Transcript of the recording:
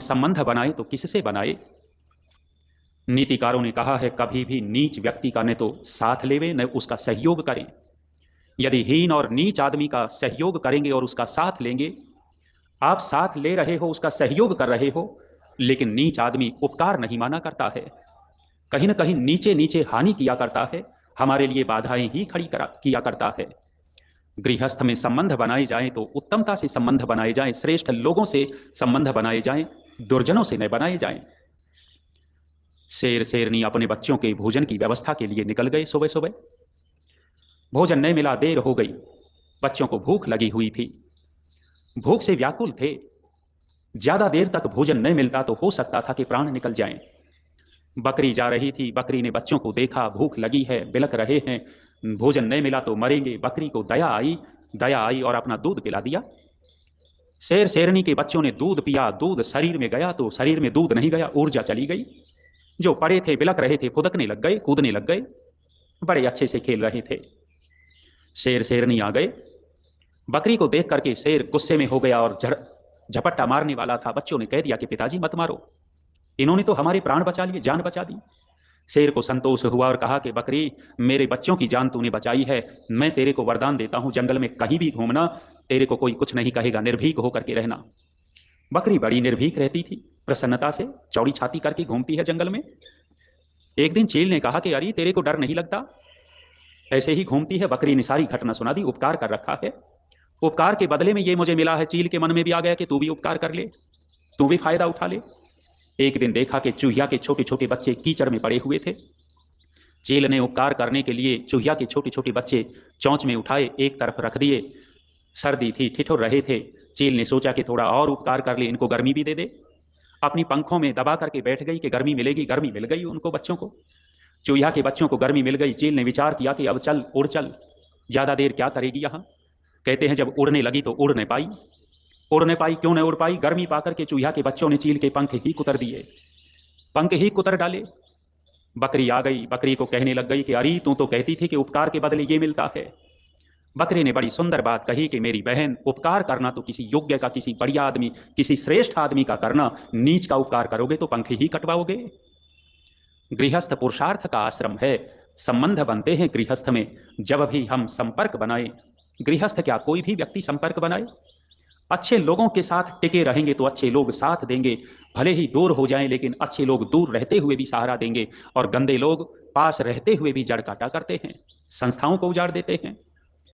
संबंध बनाए तो किससे बनाए? नीतिकारों ने कहा है, कभी भी नीच व्यक्ति का न तो साथ लेवे न उसका सहयोग करें। यदि हीन और नीच आदमी का सहयोग करेंगे और उसका साथ लेंगे, आप साथ ले रहे हो, उसका सहयोग कर रहे हो, लेकिन नीच आदमी उपकार नहीं माना करता है, कहीं ना कहीं नीचे नीचे हानि किया करता है, हमारे लिए बाधाएं ही खड़ी किया करता है। गृहस्थ में संबंध बनाए जाएं तो उत्तमता से संबंध बनाए जाएं, श्रेष्ठ लोगों से संबंध बनाए जाएं, दुर्जनों से न बनाए जाएं। शेर शेरनी अपने बच्चों के भोजन की व्यवस्था के लिए निकल गए। सुबह सुबह भोजन नहीं मिला, देर हो गई, बच्चों को भूख लगी हुई थी, भूख से व्याकुल थे। ज्यादा देर तक भोजन नहीं मिलता तो हो सकता था कि प्राण निकल जाएं। बकरी जा रही थी, बकरी ने बच्चों को देखा, भूख लगी है, बिलक रहे हैं, भोजन नहीं मिला तो मरेंगे। बकरी को दया आई और अपना दूध पिला दिया। शेर शेरनी के बच्चों ने दूध पिया, दूध शरीर में गया तो शरीर में दूध नहीं गया, ऊर्जा चली गई। जो पड़े थे, बिलक रहे थे, फुदकने लग गए, कूदने लग गए, बड़े अच्छे से खेल रहे थे। शेर शेरनी आ गए, बकरी को देख करके शेर गुस्से में हो गया और झपट्टा मारने वाला था। बच्चों ने कह दिया कि पिताजी मत मारो, इन्होंने तो हमारे प्राण बचा लिए, जान बचा दी। शेर को संतोष हुआ और कहा कि बकरी, मेरे बच्चों की जान तूने बचाई है, मैं तेरे को वरदान देता हूं, जंगल में कहीं भी घूमना, तेरे को कोई कुछ नहीं कहेगा, निर्भीक होकर के रहना। बकरी बड़ी निर्भीक रहती थी, प्रसन्नता से चौड़ी छाती करके घूमती है जंगल में। एक दिन चील ने कहा कि अरे तेरे को डर नहीं लगता, ऐसे ही घूमती है। बकरी ने सारी घटना सुना दी, उपकार कर रखा है, उपकार के बदले में ये मुझे मिला है। चील के मन में भी आ गया कि तू भी उपकार कर ले, तू भी फायदा उठा ले। एक दिन देखा कि चूहिया के छोटे छोटे बच्चे कीचड़ में पड़े हुए थे। चील ने उपकार करने के लिए चूहिया के छोटे छोटे बच्चे चोंच में उठाए, एक तरफ रख दिए। सर्दी थी, ठिठुर रहे थे। चील ने सोचा कि थोड़ा और उपकार कर ले, इनको गर्मी भी दे दे। अपनी पंखों में दबा करके बैठ गई कि गर्मी मिलेगी। गर्मी मिल गई उनको, बच्चों को, चूहिया के बच्चों को गर्मी मिल गई। चील ने विचार किया कि अब चल, उड़ चल, ज्यादा देर क्या करेगी यहां। कहते हैं जब उड़ने लगी तो उड़ नहीं पाई। उड़ नहीं पाई, क्यों नहीं उड़ पाई? गर्मी पाकर के चूहिया के बच्चों ने चील के पंख ही कुतर दिए, पंख ही कुतर डाले। बकरी आ गई, बकरी को कहने लग गई कि अरे तू तो कहती थी कि उपकार के बदले ये मिलता है। बकरी ने बड़ी सुंदर बात कही कि मेरी बहन, उपकार करना तो किसी योग्य का, किसी बढ़िया आदमी, किसी श्रेष्ठ आदमी का करना, नीच का उपकार करोगे तो पंख ही कटवाओगे। गृहस्थ पुरुषार्थ का आश्रम है, संबंध बनते हैं गृहस्थ में। जब भी हम संपर्क बनाए, गृहस्थ क्या कोई भी व्यक्ति संपर्क बनाए, अच्छे लोगों के साथ टिके रहेंगे तो अच्छे लोग साथ देंगे, भले ही दूर हो जाएं लेकिन अच्छे लोग दूर रहते हुए भी सहारा देंगे, और गंदे लोग पास रहते हुए भी जड़ काटा करते हैं, संस्थाओं को उजाड़ देते हैं।